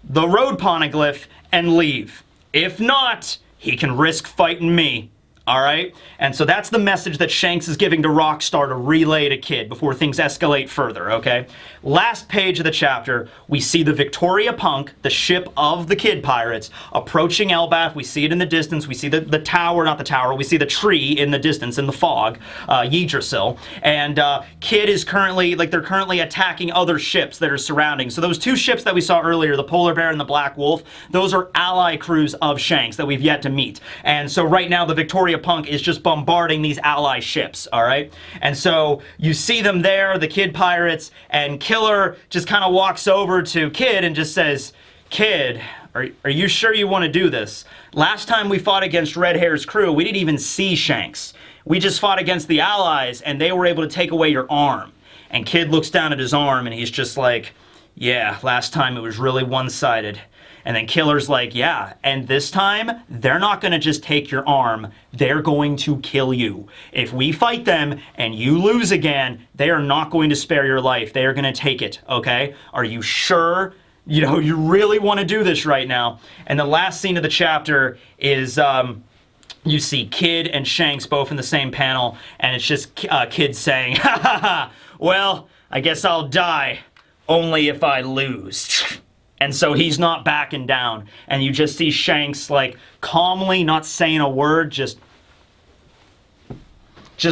the road poneglyph, and leave. If not, he can risk fighting me. All right? And so that's the message that Shanks is giving to Rockstar to relay to Kid before things escalate further, okay? Last page of the chapter, we see the Victoria Punk, the ship of the Kid Pirates, approaching Elbaf. We see it in the distance. We see the tower, not the tower. We see the tree in the distance, in the fog, Yggdrasil. And Kid is currently, they're currently attacking other ships that are surrounding. So those two ships that we saw earlier, the Polar Bear and the Black Wolf, those are ally crews of Shanks that we've yet to meet. And so right now, the Victoria Punk is just bombarding these ally ships, all right? And so you see them there, the Kid Pirates, and Killer just kind of walks over to Kid and just says, Kid, are you sure you want to do this? Last time we fought against Red Hair's crew, we didn't even see Shanks. We just fought against the allies, and they were able to take away your arm. And Kid looks down at his arm, and he's just like, yeah, last time it was really one-sided. And then Killer's like, yeah, and this time, they're not going to just take your arm. They're going to kill you. If we fight them and you lose again, they are not going to spare your life. They are going to take it, okay? Are you sure? You know, you really want to do this right now? And the last scene of the chapter is, you see Kid and Shanks both in the same panel, and it's just Kid saying, ha ha ha, well, I guess I'll die, only if I lose. And so he's not backing down. And you just see Shanks, like, calmly, not saying a word, just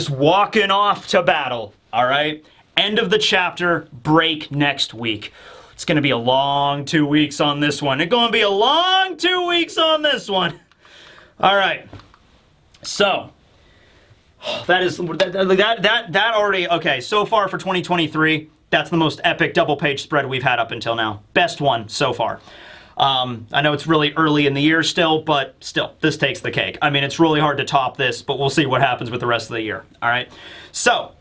walking off to battle, all right? End of the chapter, break next week. It's going to be a long 2 weeks on this one. It's going to be a long 2 weeks on this one. All right. So, that already, okay, so far for 2023, that's the most epic double-page spread we've had up until now. Best one so far. I know it's really early in the year still, but still, this takes the cake. I mean, it's really hard to top this, but we'll see what happens with the rest of the year, all right? So,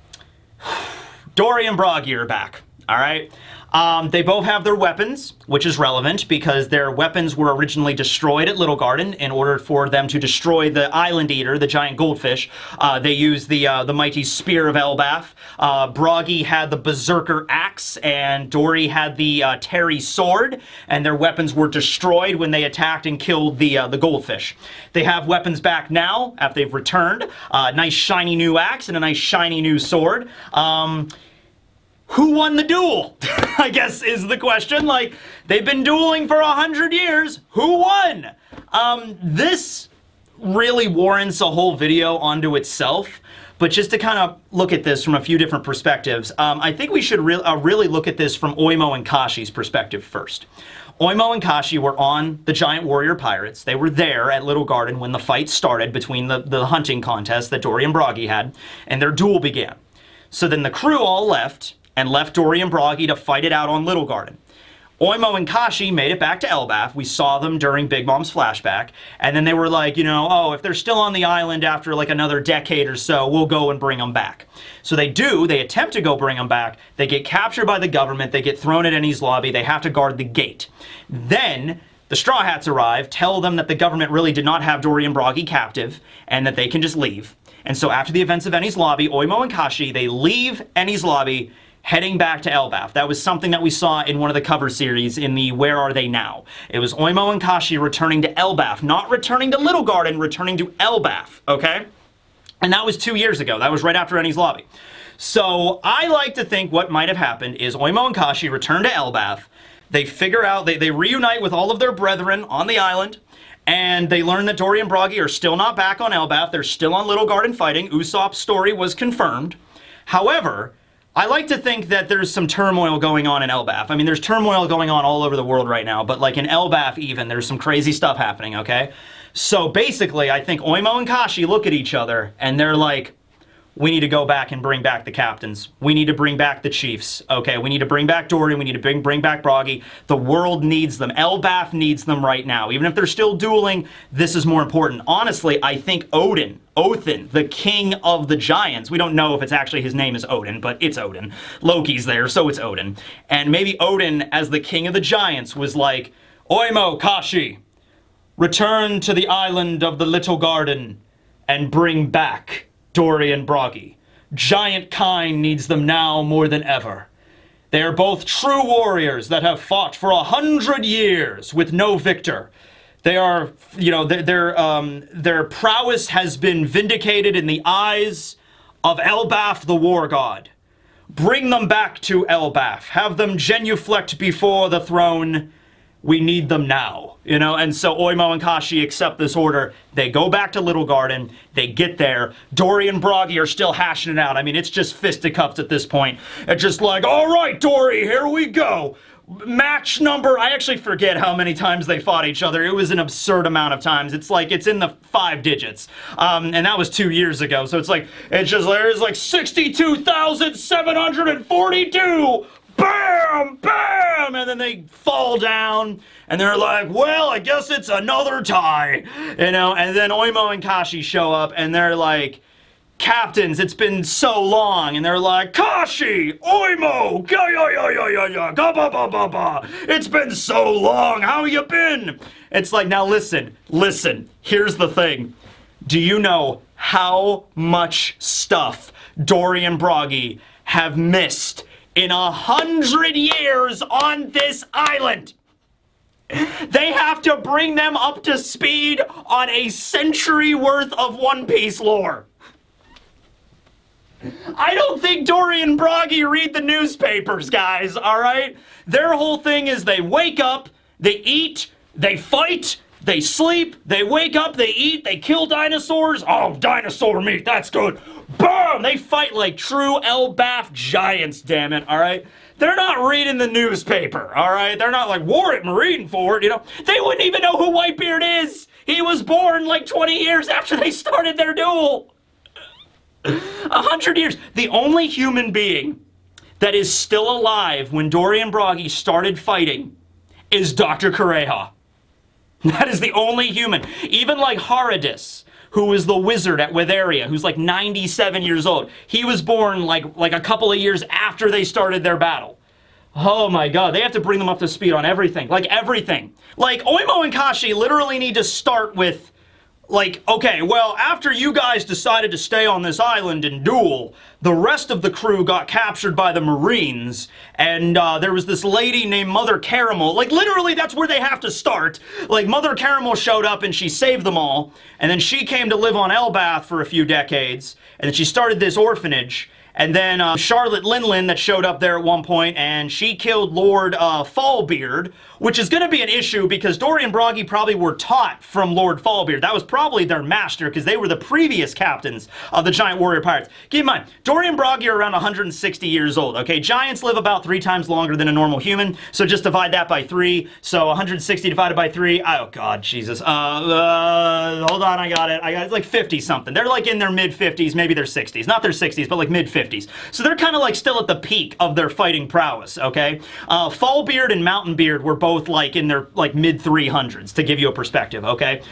Dory and Broggy are back, all right? They both have their weapons, which is relevant because their weapons were originally destroyed at Little Garden. In order for them to destroy the Island Eater, the giant goldfish, they used the mighty Spear of Elbaf. Broggy had the Berserker Axe, and Dory had the Terry Sword, and their weapons were destroyed when they attacked and killed the goldfish. They have weapons back now after they've returned. Nice shiny new axe and a nice shiny new sword. Who won the duel? I guess is the question. Like, they've been dueling for 100 years. Who won? This really warrants a whole video onto itself. But just to kind of look at this from a few different perspectives, I think we should really look at this from Oimo and Kashi's perspective first. Oimo and Kashi were on the Giant Warrior Pirates. They were there at Little Garden when the fight started between the hunting contest that Dory and Broggy had, and their duel began. So then the crew all left, and left Dory and Broggy to fight it out on Little Garden. Oimo and Kashi made it back to Elbaf. We saw them during Big Mom's flashback. And then they were like, you know, oh, if they're still on the island after like another decade or so, we'll go and bring them back. So they do. They attempt to go bring them back. They get captured by the government. They get thrown at Eni's lobby. They have to guard the gate. Then the Straw Hats arrive, tell them that the government really did not have Dory and Broggy captive and that they can just leave. And so after the events of Eni's lobby, Oimo and Kashi, they leave Eni's lobby, heading back to Elbaf. That was something that we saw in one of the cover series in the Where Are They Now? It was Oimo and Kashi returning to Elbaf, not returning to Little Garden, returning to Elbaf, okay? And that was 2 years ago. That was right after Eni's lobby. So I like to think what might have happened is Oimo and Kashi returned to Elbaf. They figure out, they reunite with all of their brethren on the island, and they learn that Dory and Bragi are still not back on Elbaf. They're still on Little Garden fighting. Usopp's story was confirmed. However, I like to think that there's some turmoil going on in Elbaf. I mean, there's turmoil going on all over the world right now, but like in Elbaf even, there's some crazy stuff happening, okay? So basically, I think Oimo and Kashi look at each other, and they're like, we need to go back and bring back the captains. We need to bring back the chiefs, okay? We need to bring back Dory. We need to bring back Bragi. The world needs them. Elbaf needs them right now. Even if they're still dueling, this is more important. Honestly, I think Othin, the king of the giants. We don't know if it's actually his name is Odin, but it's Odin. Loki's there, so it's Odin. And maybe Odin, as the king of the giants, was like, Oimo, Kashi, return to the island of the Little Garden and bring back Dory and Bragi. Giant kind needs them now more than ever. They are both true warriors that have fought for 100 years with no victor. They are, you know, their prowess has been vindicated in the eyes of Elbaf the war god. Bring them back to Elbaf. Have them genuflect before the throne. We need them now, you know? And so Oimo and Kashi accept this order. They go back to Little Garden. They get there. Dory and Bragi are still hashing it out. I mean, it's just fisticuffs at this point. It's just like, all right, Dory, here we go. Match number, I actually forget how many times they fought each other. It was an absurd amount of times. It's like, it's in the 5 digits. And that was 2 years ago. So it's like, there's like 62,742. Bam! Bam! And then they fall down, and they're like, well, I guess it's another tie, you know? And then Oimo and Kashi show up, and they're like, captains, it's been so long. And they're like, Kashi! Oimo! Ga-ya-ya-ya-ya-ya! It's been so long! How you been? It's like, now listen, here's the thing. Do you know how much stuff Dory and Bragi have missed in 100 years on this island? They have to bring them up to speed on a century worth of One Piece lore. I don't think Dory and Bragi read the newspapers, guys, alright? Their whole thing is they wake up, they eat, they fight, they sleep, they wake up, they eat, they kill dinosaurs. Oh, dinosaur meat, that's good. Boom! They fight like true Elbaf giants, damn it, alright? They're not reading the newspaper, alright? They're not like, Warwick Marine Ford, you know? They wouldn't even know who Whitebeard is! He was born like 20 years after they started their duel! 100 years. The only human being that is still alive when Dory and Bragi started fighting is Dr. Kureha. That is the only human. Even like Haradis, who is the wizard at Witheria, who's like 97 years old. He was born like a couple of years after they started their battle. Oh my god, they have to bring them up to speed on everything. Like everything. Like Oimo and Kashi literally need to start with, like, okay, well, after you guys decided to stay on this island and duel, the rest of the crew got captured by the Marines, and there was this lady named Mother Caramel. Like, literally, that's where they have to start. Like, Mother Caramel showed up and she saved them all, and then she came to live on Elbaf for a few decades, and then she started this orphanage. And then Charlotte Linlin that showed up there at one point, and she killed Lord Fallbeard, which is going to be an issue because Dory and Bragi probably were taught from Lord Fallbeard. That was probably their master because they were the previous captains of the Giant Warrior Pirates. Keep in mind, Dory and Bragi are around 160 years old, okay? Giants live about 3 times longer than a normal human, so just divide that by 3. So 160 divided by 3, oh god, Jesus. Hold on, I got it. It's like 50-something. They're like in their mid-50s, maybe their 60s. Not their 60s, but like mid-50s. So they're kind of like still at the peak of their fighting prowess, okay? Fallbeard and Mountainbeard were both like in their like mid-300s, to give you a perspective, okay?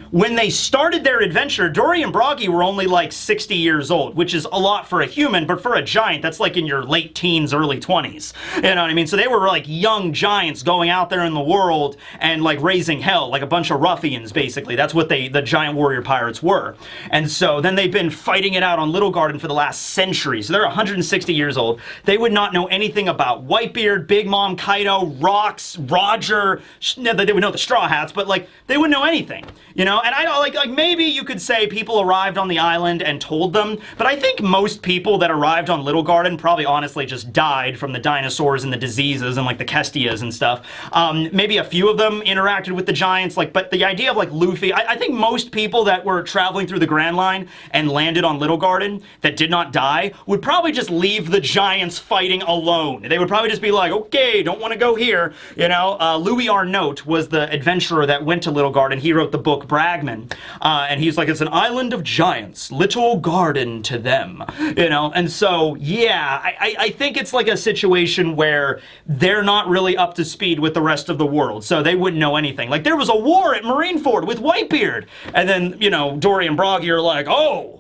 When they started their adventure, Dory and Bragi were only like 60 years old, which is a lot for a human, but for a giant, that's like in your late teens, early 20s. You know what I mean? So they were like young giants going out there in the world and like raising hell, like a bunch of ruffians, basically. That's what the Giant Warrior Pirates were. And so then they've been fighting it out on Little Garden for the last century. So they're 160 years old. They would not know anything about Whitebeard, Big Mom, Kaido, Rocks, Roger. They would know the Straw Hats, but like they wouldn't know anything, you know? And I don't like maybe you could say people arrived on the island and told them, but I think most people that arrived on Little Garden probably honestly just died from the dinosaurs and the diseases and like the Kestias and stuff. Maybe a few of them interacted with the giants, like, but the idea of like Luffy, I think most people that were traveling through the Grand Line and landed on Little Garden that did not die would probably just leave the giants fighting alone. They would probably just be like, okay, don't want to go here. You know, Louis Arnault was the adventurer that went to Little Garden. He wrote the book Bragman, and he's like, it's an island of giants, little garden to them, you know. And so yeah, I think it's like a situation where they're not really up to speed with the rest of the world, so they wouldn't know anything. Like, there was a war at Marineford with Whitebeard, and then, you know, Dory and Broggy are like, oh,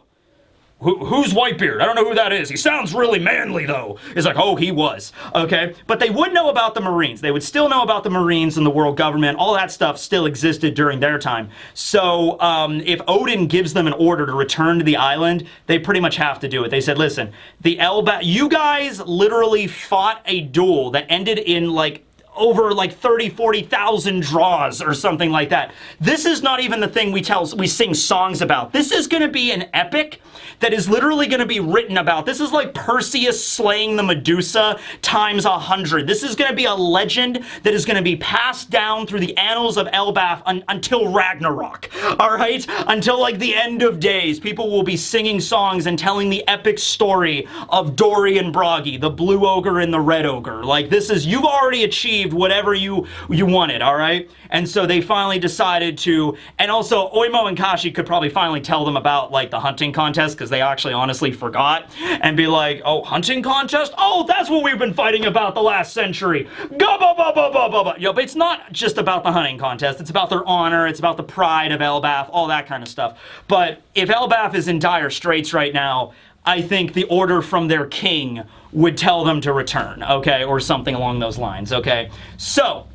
who's Whitebeard? I don't know who that is. He sounds really manly, though. It's like, oh, he was. Okay? But they would know about the Marines. They would still know about the Marines and the world government. All that stuff still existed during their time. So if Odin gives them an order to return to the island, they pretty much have to do it. They said, listen, the Elbaf, you guys literally fought a duel that ended in, like, over like 40,000 draws or something like that. This is not even the thing we sing songs about. This is going to be an epic that is literally going to be written about. This is like Perseus slaying the Medusa times 100. This is going to be a legend that is going to be passed down through the annals of Elbaf until Ragnarok. All right? Until like the end of days, people will be singing songs and telling the epic story of Dory and Broggy, the blue ogre and the red ogre. Like, this is, you've already achieved whatever you wanted, all right? And so they finally decided to, and also Oimo and Kashi could probably finally tell them about like the hunting contest, because they actually honestly forgot, and be like, oh, hunting contest? Oh, that's what we've been fighting about the last century. Go, ba, ba, ba, ba, ba, ba. You know, but it's not just about the hunting contest. It's about their honor. It's about the pride of Elbaf, all that kind of stuff. But if Elbaf is in dire straits right now, I think the order from their king would tell them to return, okay? Or something along those lines, okay? So,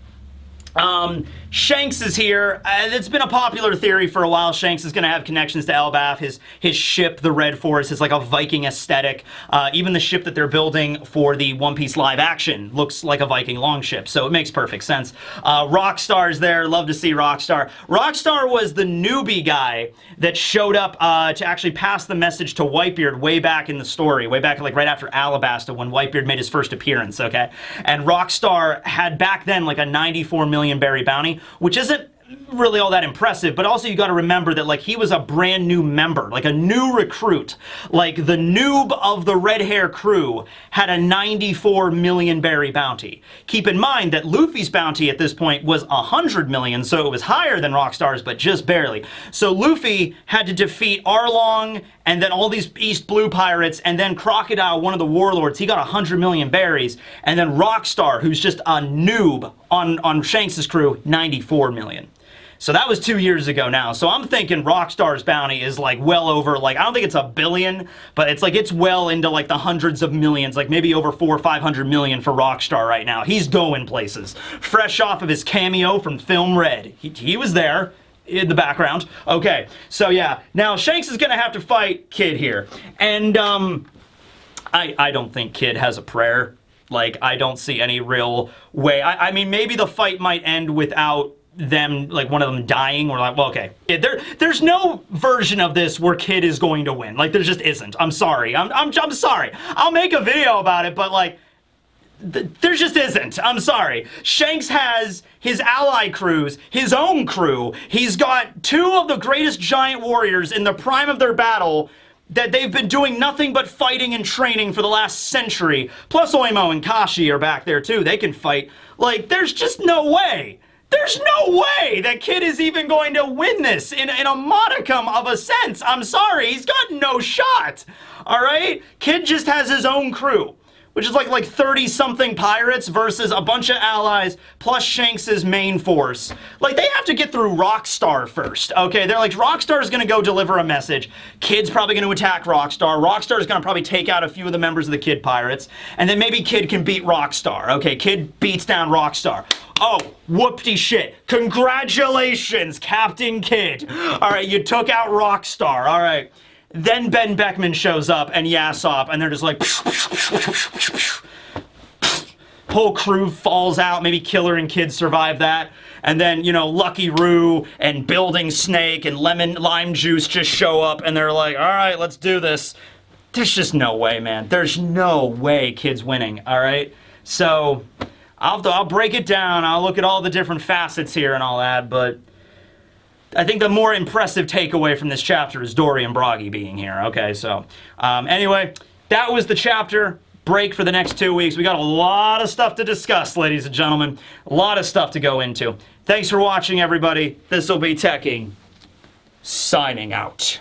Shanks is here. It's been a popular theory for a while. Shanks is going to have connections to Elbaf. His ship, the Red Force, is like a Viking aesthetic. Even the ship that they're building for the One Piece live action looks like a Viking longship, so it makes perfect sense. Rockstar's there. Love to see Rockstar. Rockstar was the newbie guy that showed up to actually pass the message to Whitebeard way back in the story, way back like right after Alabasta when Whitebeard made his first appearance, okay? And Rockstar had back then like a 94 million berry bounty, which isn't really all that impressive, but also you got to remember that like he was a brand new member, like a new recruit. Like the noob of the red hair crew had a 94 million berry bounty. Keep in mind that Luffy's bounty at this point was 100 million, so it was higher than Rockstar's, but just barely. So Luffy had to defeat Arlong and then all these East Blue pirates, and then Crocodile, one of the warlords, he got 100 million berries, and then Rockstar, who's just a noob on Shanks' crew, 94 million. So that was 2 years ago now. So I'm thinking Rockstar's bounty is like well over, like, I don't think it's a billion, but it's like it's well into like the hundreds of millions, like maybe over 400 or 500 million for Rockstar right now. He's going places. Fresh off of his cameo from Film Red. He was there in the background. Okay, so yeah. Now Shanks is gonna have to fight Kid here. And I don't think Kid has a prayer. Like, I don't see any real way. I mean, maybe the fight might end without them, like one of them dying, or like, well, okay. There's no version of this where Kid is going to win. Like, there just isn't. I'm sorry. I'm sorry. I'll make a video about it, but like, there just isn't. I'm sorry. Shanks has his ally crews, his own crew. He's got two of the greatest giant warriors in the prime of their battle that they've been doing nothing but fighting and training for the last century. Plus Oimo and Kashi are back there too. They can fight. Like, there's just no way. There's no way that Kid is even going to win this in a modicum of a sense. I'm sorry, he's got no shot. All right? Kid just has his own crew, which is like 30-something pirates versus a bunch of allies plus Shanks' main force. Like, they have to get through Rockstar first, okay? They're like, Rockstar's gonna go deliver a message. Kid's probably gonna attack Rockstar. Rockstar's gonna probably take out a few of the members of the Kid Pirates, and then maybe Kid can beat Rockstar. Okay, Kid beats down Rockstar. Oh, whoopty shit. Congratulations, Captain Kid. All right, you took out Rockstar, all right. Then Ben Beckman shows up and Yasop, and they're just like, whole crew falls out. Maybe Killer and Kid survive that. and then, you know, Lucky Roo and Building Snake and Lime Juice just show up, and they're like, all right, let's do this. There's just no way, man. There's no way Kid's winning, all right? So, I'll break it down. I'll look at all the different facets here and all that, but I think the more impressive takeaway from this chapter is Dory and Broggy being here, okay? So, anyway, that was the chapter. Break for the next 2 weeks. We got a lot of stuff to discuss, ladies and gentlemen. A lot of stuff to go into. Thanks for watching, everybody. This will be Teching, signing out.